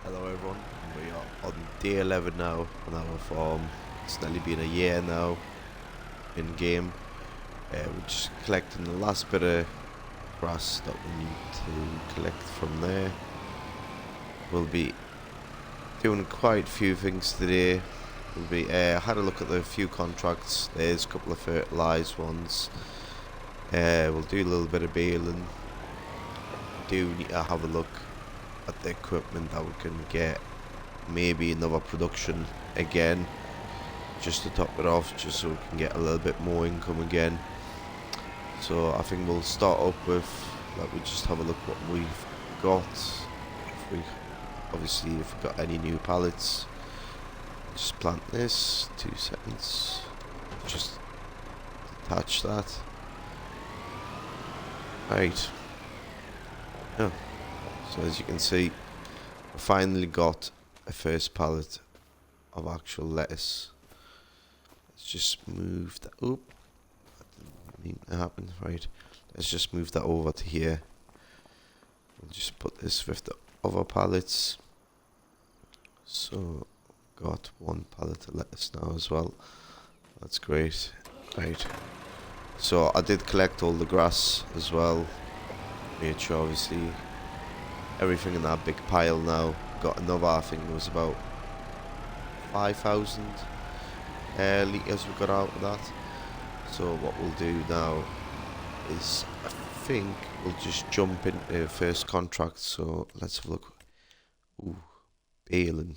Hello everyone, we are on day 11 now on our farm. It's nearly been a year now in game. We're just collecting the last bit of grass that we need to collect from there. We'll be doing quite a few things today. I had a look at the few contracts. There's a couple of fertilised ones. We'll do a little bit of baling. Do need to have a look at the equipment that we can get. Maybe another production again, just to top it off, just so we can get a little bit more income again. So I think we'll start up with, we just have a look what we've got. If we've got any new pallets, just plant this. 2 seconds. Just attach that. Right. Yeah. So as you can see, we finally got a first pallet of actual lettuce. Let's just move that. Oop, that didn't mean to happen. Right. Let's just move that over to here. We'll just put this with the other pallets. So got 1 pallet of lettuce now as well. That's great. Right. So I did collect all the grass as well. Made sure obviously everything in that big pile now. Got another, I think it was about 5,000 litres we got out of that. So what we'll do now is, I think we'll just jump into the first contract. So let's have a look. Ooh, baling.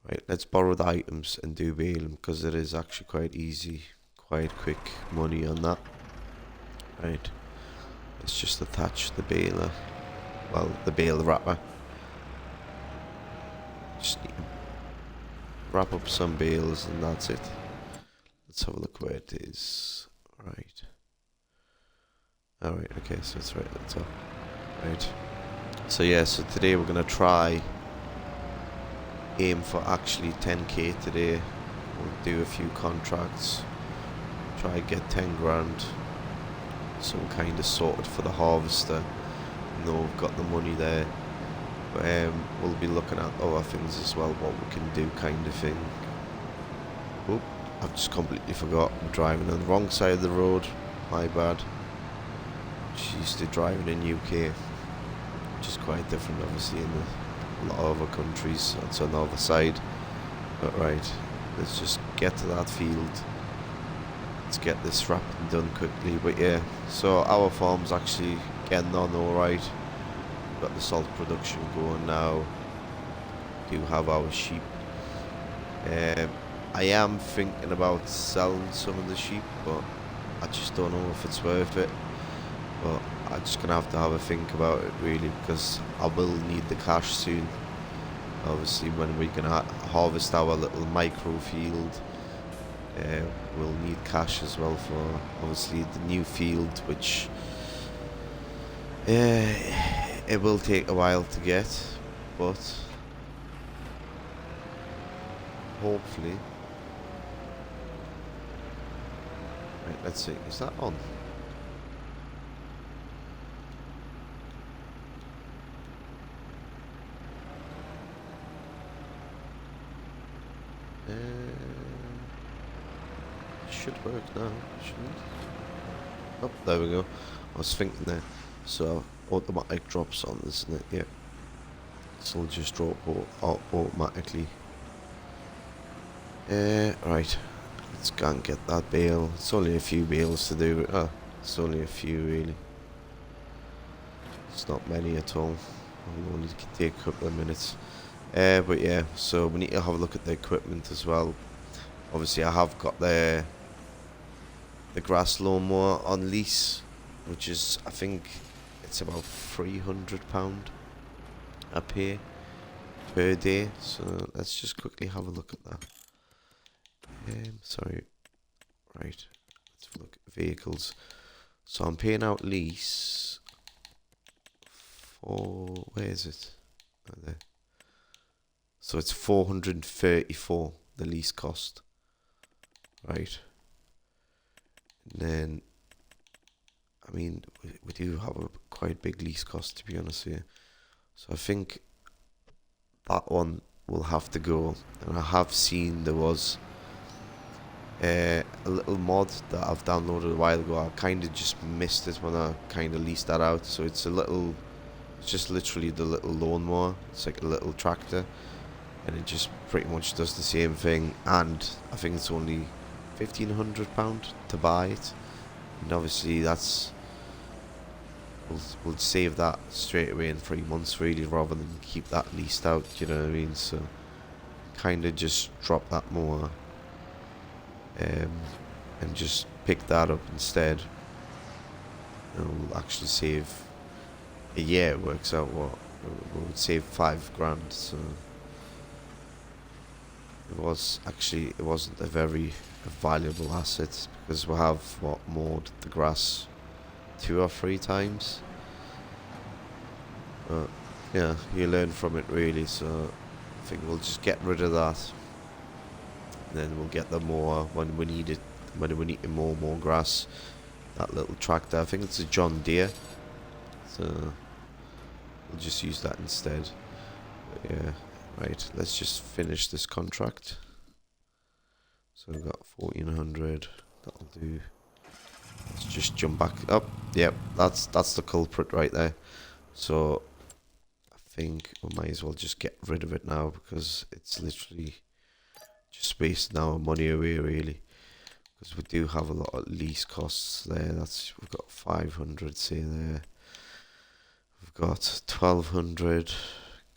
Right, let's borrow the items and do baling, because it is actually quite easy, quite quick money on that. Right, let's just attach the baler. Well, the bale wrapper. Just need to wrap up some bales and that's it. Let's have a look where it is. Right. Alright, okay, so it's right at the top. Right. So yeah, so today we're gonna try aim for actually 10k today. We'll do a few contracts. Try get 10 grand. So we're kind of sorted for the harvester. No, we've got the money there. But we'll be looking at other things as well, what we can do, kind of thing. Oh, I've just completely forgot. I'm driving on the wrong side of the road. My bad. Just used to driving in UK, which is quite different, obviously, in a lot of other countries. It's on the other side. But right, let's just get to that field. Let's get this wrapped and done quickly. But yeah, so our farm's actually getting on alright. Got the salt production going now. Do have our sheep. I am thinking about selling some of the sheep, but I just don't know if it's worth it. But I'm just gonna have to have a think about it really, because I will need the cash soon. Obviously, when we can harvest our little micro field, we'll need cash as well for obviously the new field, which it will take a while to get, but hopefully. Right, let's see, is that on? Should work now, shouldn't it? Oh, there we go. I was thinking there. So automatic drops on, isn't it? Yeah. So it'll just drop automatically. Right. Let's go and get that bale. It's only a few bales to do. It's only a few really. It's not many at all. It'll only take a couple of minutes. But yeah, so we need to have a look at the equipment as well. Obviously I have got the grass lawnmower on lease, which is, I think it's about £300 I pay per day. So let's just quickly have a look at that. Sorry. Right. Let's have a look at vehicles. So I'm paying out lease for, where is it? Oh, there. So it's 434, the lease cost. Right. And then, I mean, we do have a quite big lease cost, to be honest with you. So I think that one will have to go. And I have seen there was a little mod that I've downloaded a while ago. I kind of just missed it when I kind of leased that out. So it's just literally the little lawnmower. It's like a little tractor, and it just pretty much does the same thing. And I think it's only £1,500 to buy it, and obviously we'll save that straight away in 3 months, really, rather than keep that leased out. You know what I mean? So kind of just drop that mower and just pick that up instead. And we'll actually save a year. It works out what we would save £5,000. So it wasn't a very valuable asset, because we have mowed the grass 2 or 3 times. But yeah, you learn from it, really. So I think we'll just get rid of that, and then we'll get the mower when we need it, when we need to mow more grass. That little tractor, I think it's a John Deere, so we'll just use that instead. But yeah, right, let's just finish this contract. So we've got 1,400, that'll do. Let's just jump back up. Yep, that's the culprit right there. So I think we might as well just get rid of it now, because it's literally just wasting our money away, really. Because we do have a lot of lease costs there. We've got 500, say, there. We've got 1,200.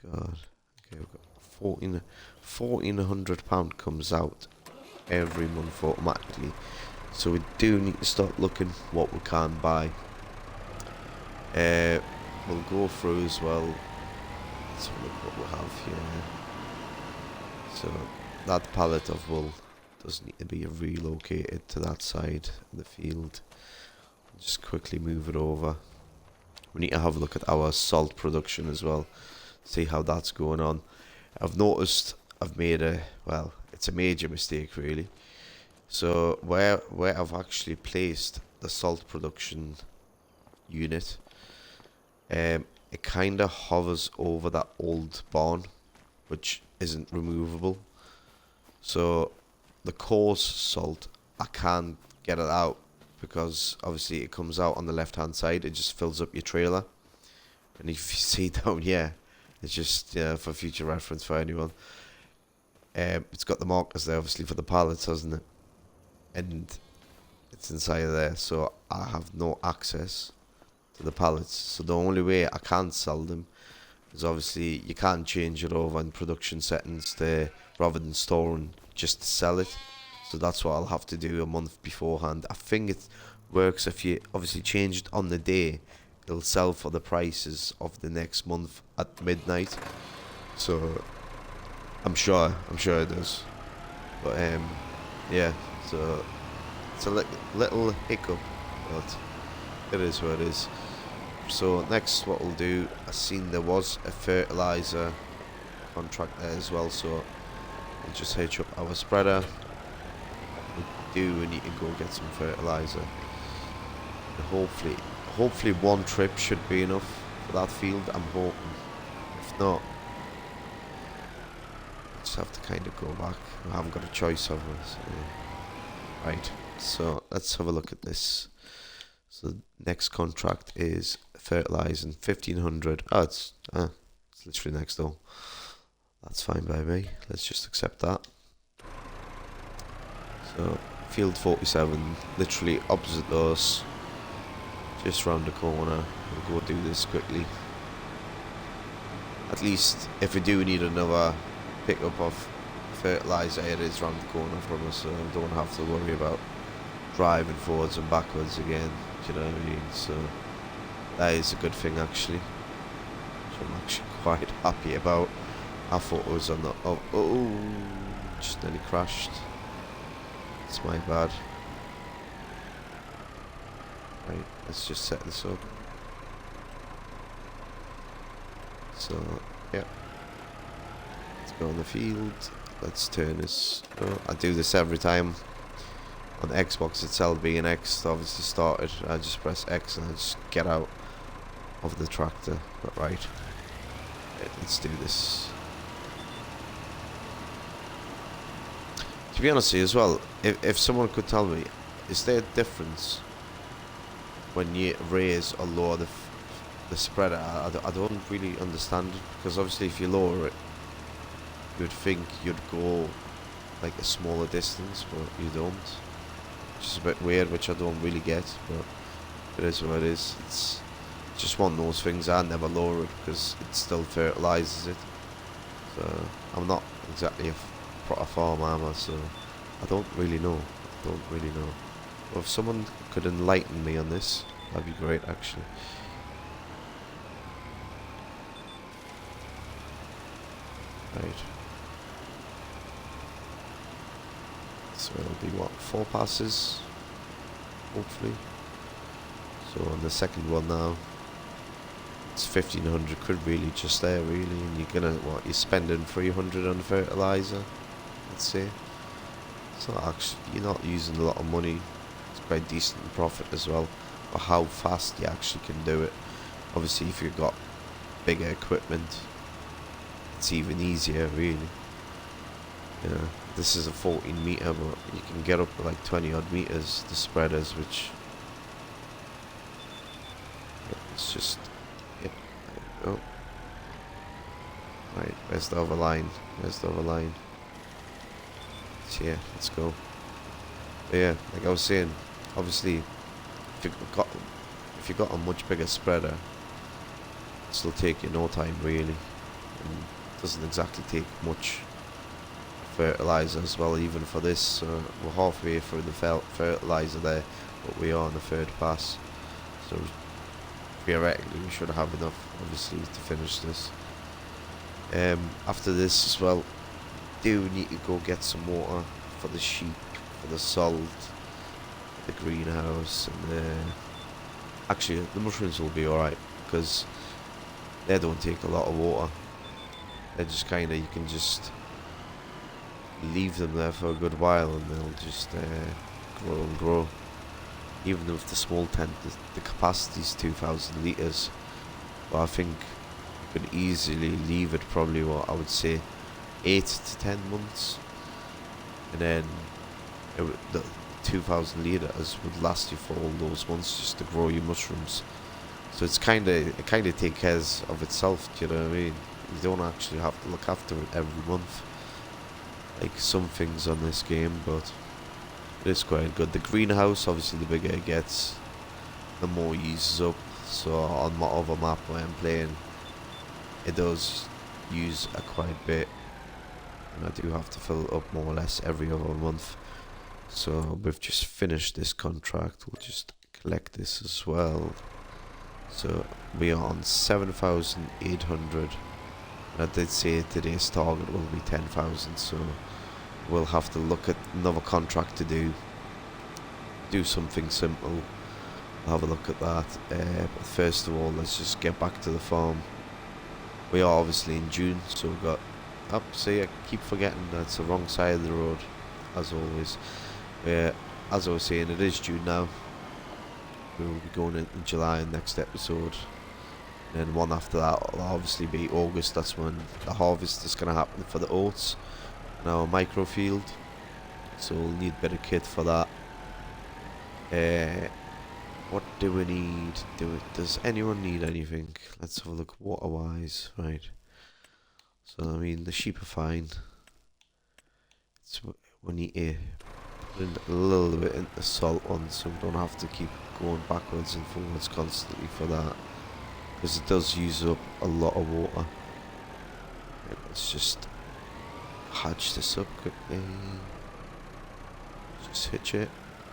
God, okay, we've got £1,400 comes out every month automatically. So we do need to start looking what we can buy. We'll go through as well. Let's have a look what we have here. So that pallet of wool does need to be relocated to that side of the field. Just quickly move it over. We need to have a look at our salt production as well, see how that's going on. I've noticed I've made it's a major mistake, really. So where I've actually placed the salt production unit, it kind of hovers over that old barn, which isn't removable. So the coarse salt, I can't get it out, because obviously it comes out on the left hand side. It just fills up your trailer, and if you see down here, it's just for future reference for anyone. It's got the markers there, obviously, for the pallets, hasn't it? And it's inside of there, so I have no access to the pallets. So the only way I can sell them is, obviously, you can't change it over in production settings to, rather than storing, just to sell it. So that's what I'll have to do a month beforehand. I think it works if you obviously change it on the day. It'll sell for the prices of the next month at midnight. So I'm sure it does. But yeah, so it's a little hiccup, but it is what it is. So next, what we'll do, I seen there was a fertilizer contract there as well, so we'll just hitch up our spreader. We need to go get some fertilizer. And hopefully one trip should be enough for that field, I'm hoping. If not, we'll just have to kind of go back. We haven't got a choice, have we? So, right, so let's have a look at this. So the next contract is fertilizing 1,500. Oh, it's literally next door. That's fine by me. Let's just accept that. So field 47, literally opposite us, just round the corner. We'll go do this quickly. At least if we do need another pickup of fertilizer, it is round the corner from us, so I don't have to worry about driving forwards and backwards again. Do you know what I mean? So that is a good thing, actually. So I'm actually quite happy about. I thought it was on the just nearly crashed. It's my bad. Right, let's just set this up. So, yeah. Let's go on the field. Let's turn this. Oh, I do this every time. On the Xbox, it's LB and X to obviously start it. I just press X and I just get out of the tractor. But right, let's do this. To be honest with you as well, if someone could tell me, is there a difference when you raise or lower the spreader? I don't really understand it, because obviously if you lower it, you'd think you'd go like a smaller distance, but you don't. Which is a bit weird, which I don't really get, but it is what it is. It's just one of those things. I never lower it because it still fertilizes it. So I'm not exactly a proper farmer, so I don't really know. Well, if someone could enlighten me on this, that'd be great, actually. Right. So it'll be what, 4 passes, hopefully. So on the second one now, it's 1,500 quid really just there, really, and you're gonna, what, you're spending 300 on fertilizer, let's say. It's not actually, you're not using a lot of money. It's quite decent in profit as well, or how fast you actually can do it. Obviously if you've got bigger equipment, it's even easier, really. Yeah, this is a 14 meter, but you can get up to like 20 odd meters, the spreaders, which, it's just, yeah. Oh, right, where's the other line? So yeah, let's go. But yeah, like I was saying, obviously if you've got a much bigger spreader, it'll take you no time really, and it doesn't exactly take much fertilizer as well, even for this. So we're halfway through the fertilizer there, but we are on the 3rd pass, so theoretically we should have enough, obviously, to finish this. After this as well, do need to go get some water for the sheep, for the salt, the greenhouse, and actually the mushrooms will be alright, because they don't take a lot of water. They're just kind of, you can just leave them there for a good while and they'll just grow and grow. Even with the small tent, the capacity is 2,000 litres, but I think you could easily leave it probably, what I would say, 8 to 10 months, and then the 2,000 litres would last you for all those months just to grow your mushrooms. So it kind of takes care of itself, do you know what I mean? You don't actually have to look after it every month, like some things on this game, but it is quite good. The greenhouse, obviously the bigger it gets, the more it uses up. So on my other map where I'm playing, it does use quite a bit, and I do have to fill it up more or less every other month. So we've just finished this contract, we'll just collect this as well. So we are on 7,800. I did say today's target will be 10,000, so we'll have to look at another contract to do something simple. I'll have a look at that. But first of all, let's just get back to the farm. We are obviously in June, so we've got up. See, I keep forgetting that's the wrong side of the road, as always. As I was saying, it is June now. We will be going in July in next episode. And then one after that will obviously be August. That's when the harvest is going to happen for the oats in our microfield. So we'll need a bit of kit for that. What do we need? Does anyone need anything? Let's have a look water-wise. Right. So, I mean, the sheep are fine. So we need to put in a little bit into salt on, so we don't have to keep going backwards and forwards constantly for that, because it does use up a lot of water. Right, let's just hatch this up quickly. Just hitch it.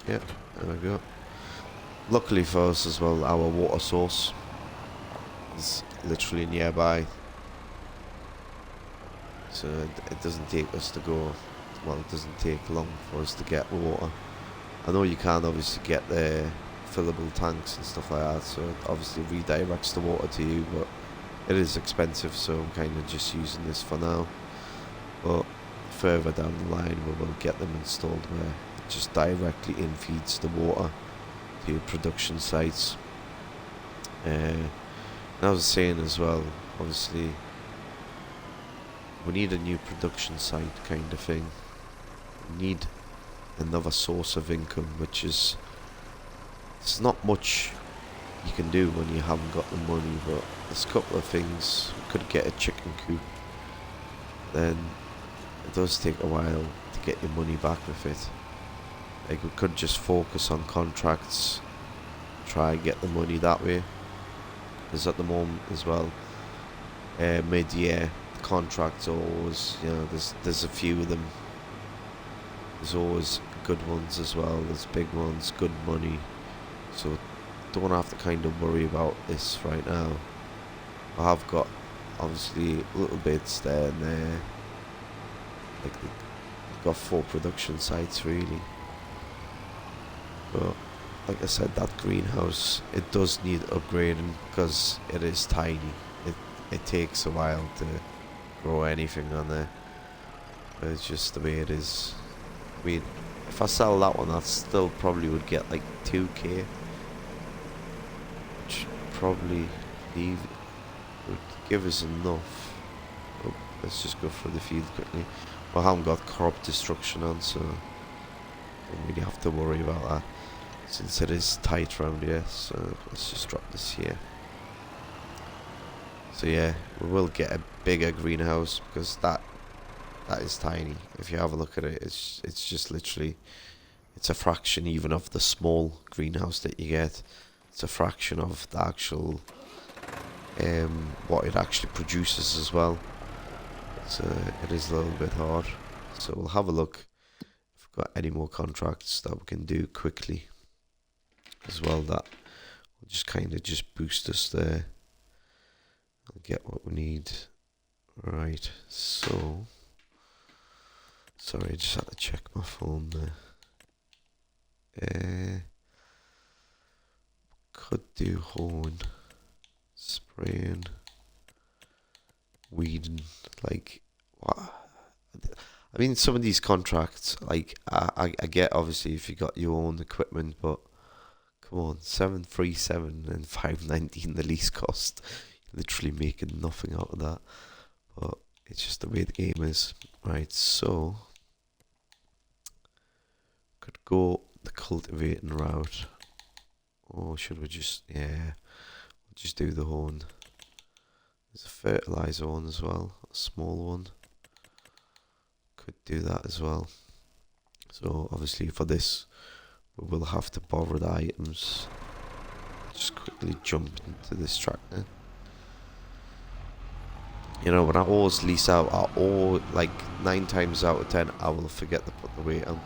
Yep, there we go. Luckily for us as well, our water source is literally nearby, so it doesn't take us to go, well, it doesn't take long for us to get water. I know you can obviously get the fillable tanks and stuff like that, so it obviously redirects the water to you, but it is expensive, so I'm kind of just using this for now. But further down the line we will get them installed where it just directly infeeds the water to your production sites. And I was saying as well, obviously we need a new production site kind of thing. need another source of income, which is, there's not much you can do when you haven't got the money, but there's a couple of things. We could get a chicken coop, then it does take a while to get your money back with it. Like, we could just focus on contracts, try and get the money that way. Because at the moment as well, mid-year, the contracts are always, you know, there's a few of them. There's always good ones as well, there's big ones, good money. So don't have to kind of worry about this right now. I have got obviously little bits there and there. Like, I've got 4 production sites really. But like I said, that greenhouse, it does need upgrading because it is tiny. It takes a while to grow anything on there. But it's just the way it is. I mean, if I sell that one, I still probably would get like 2k. Which probably would give us enough. Oh, let's just go through the field quickly. Well, I haven't got crop destruction on, so don't really have to worry about that, since it is tight around here. So let's just drop this here. So yeah, we will get a bigger greenhouse, because that is tiny. If you have a look at it, it's just literally, it's a fraction even of the small greenhouse that you get. It's a fraction of the actual what it actually produces as well. So it is a little bit hard. So we'll have a look if we've got any more contracts that we can do quickly as well, that will just kind of just boost us there. I'll get what we need. Right, so sorry, I just had to check my phone there. Could do hoeing, spraying, weeding, like, what? I mean, some of these contracts, like, I get obviously if you got your own equipment, but come on, 737 and 519 the lease cost, you're literally making nothing out of that. But it's just the way the game is. Right, so could go the cultivating route. Or should we just, yeah, we'll just do the hoeing. There's a fertilizer one as well, a small one. Could do that as well. So obviously for this, we will have to borrow the items. Just quickly jump into this tractor. You know, when I always lease out, like 9 times out of 10, I will forget to put the weight on.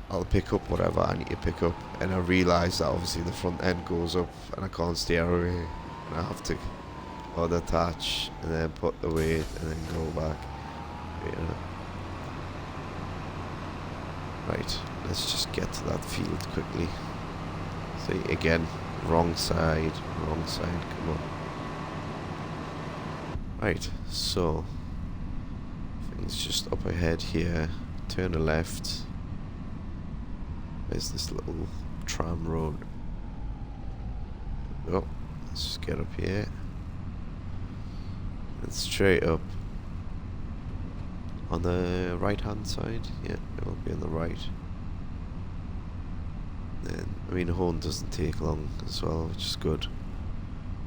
I'll pick up whatever I need to pick up, and I realise that obviously the front end goes up and I can't steer away, and I have to unattach and then put the weight and then go back. Right, let's just get to that field quickly. So again, wrong side, come on. Right, so things just up ahead here, turn a left. Where's this little tram road? Oh, let's just get up here. And straight up. On the right hand side? Yeah, it will be on the right. Then, I mean, hoeing doesn't take long as well, which is good.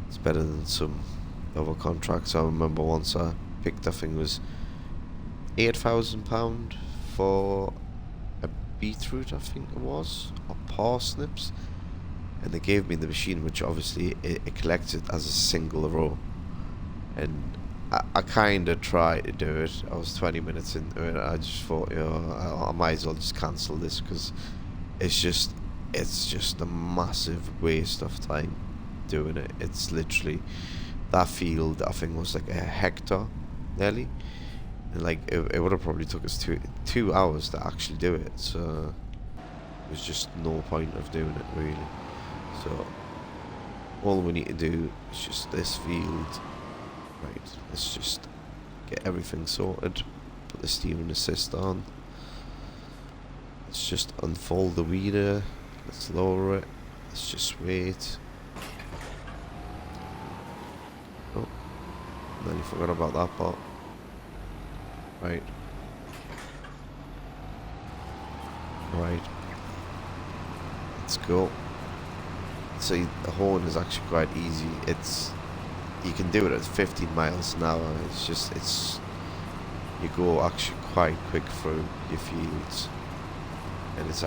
It's better than some other contracts. I remember once I picked, I think it was £8,000 for beetroot, I think it was, or parsnips, and they gave me the machine, which obviously it collects it as a single row, and I kind of tried to do it. I was 20 minutes into it. I just thought, you know, I might as well just cancel this, because it's just a massive waste of time doing it. It's literally, that field I think was like a hectare nearly. And like it would have probably took us two hours to actually do it, so there's just no point of doing it really. So all we need to do is just this field. Right, let's just get everything sorted, put the steering assist on, let's just unfold the weeder, let's lower it, let's just wait. Oh, nearly forgot about that part. Right, Alright. Let's go. See, the horn is actually quite easy. You can do it at 15 miles an hour. You go actually quite quick through your fields. And it's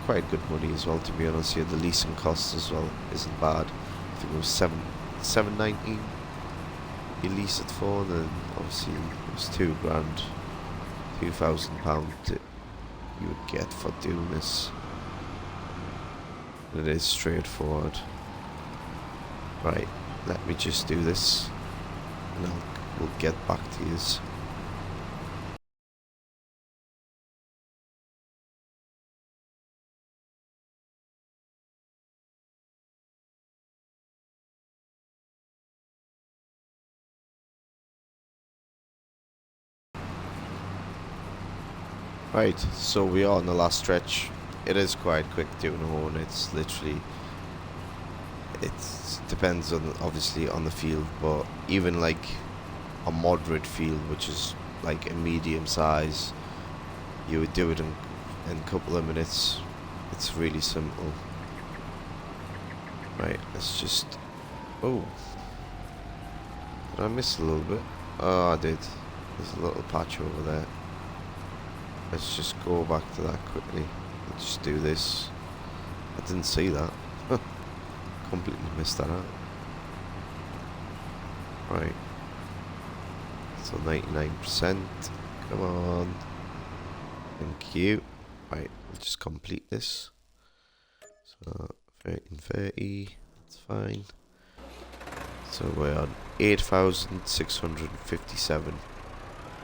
quite good money as well, to be honest. Here, the leasing cost as well isn't bad. I think it was $7.19 you lease it for, and then obviously it was £2,000, £2,000 that you would get for doing this. And it is straightforward. Right, let me just do this, and we'll get back to you. Right, so we are on the last stretch. It is quite quick doing a horn. It's literally, it depends on, obviously, on the field, but even like a moderate field, which is like a medium size, you would do it in a couple of minutes. It's really simple. Right, let's just, oh, did I miss a little bit? Oh, I did. There's a little patch over there. Let's just go back to that quickly. Let's just do this. I didn't see that. Completely missed that out. Right. So 99%. Come on. Thank you. Right, we'll just complete this. So 30 and 30. That's fine. So we're on 8,657.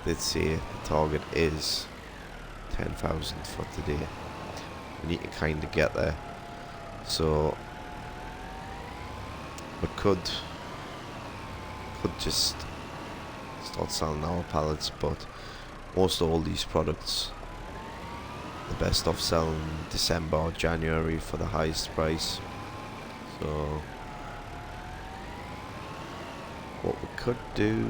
Let's see, the target is 10,000 for today. We need to kind of get there. So we could just start selling our pallets, but most all these products, the best off selling December or January for the highest price. So what we could do,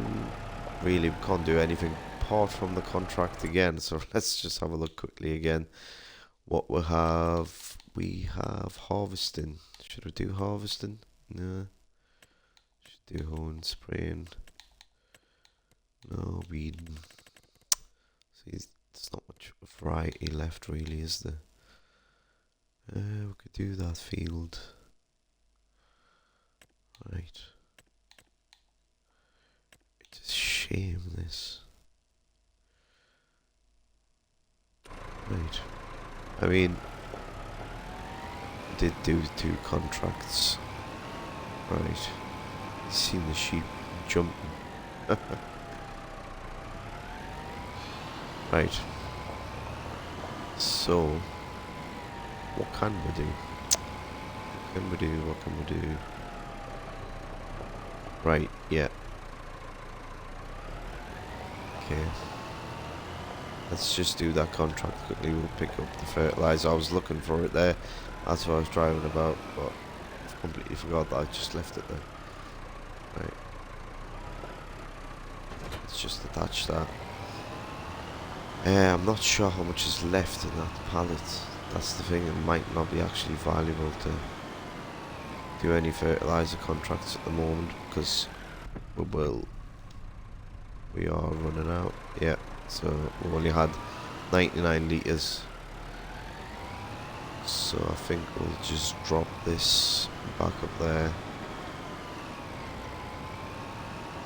really, we can't do anything apart from the contract again. So let's just have a look quickly again. What we have harvesting. Should we do harvesting? No. Should do horn spraying. No, weeding. See, there's not much variety left, really, is there? We could do that field. Right. It's a shame, this. Right. I mean, I did do 2 contracts. Right. Seen the sheep jumping. Right. So, what can we do? What can we do? Right, yeah. Okay. Let's just do that contract quickly. We'll pick up the fertilizer. I was looking for it there. That's what I was driving about, but I've completely forgot that I just left it there. Right. Let's just attach that. I'm not sure how much is left in that pallet. That's the thing. It might not be actually valuable to do any fertilizer contracts at the moment, because we are running out. Yeah. So we only had 99 litres. So I think we'll just drop this back up there.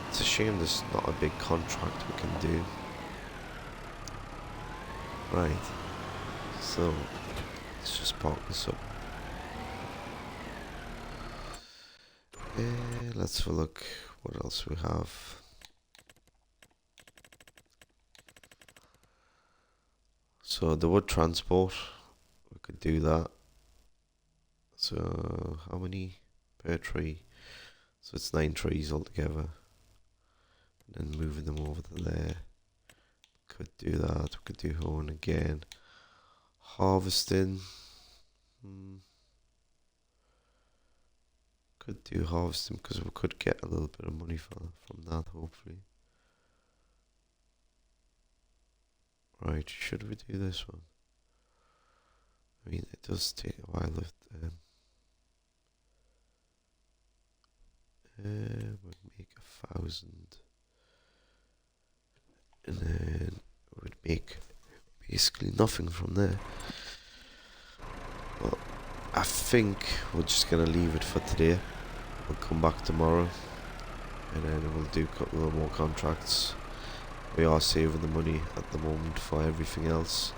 It's a shame there's not a big contract we can do. Right. So let's just park this up. Let's have a look what else we have. So the wood transport, we could do that. So how many per tree? So it's 9 trees altogether. And then moving them over to there. Could do that. We could do horn again. Harvesting. Could do harvesting because we could get a little bit of money from that, hopefully. Right, should we do this one? I mean, it does take a while. Would make 1,000, and then would make basically nothing from there. Well, I think we're just gonna leave it for today. We'll come back tomorrow, and then we'll do a couple of more contracts. We are saving the money at the moment for everything else.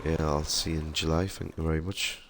Yeah, I'll see you in July. Thank you very much.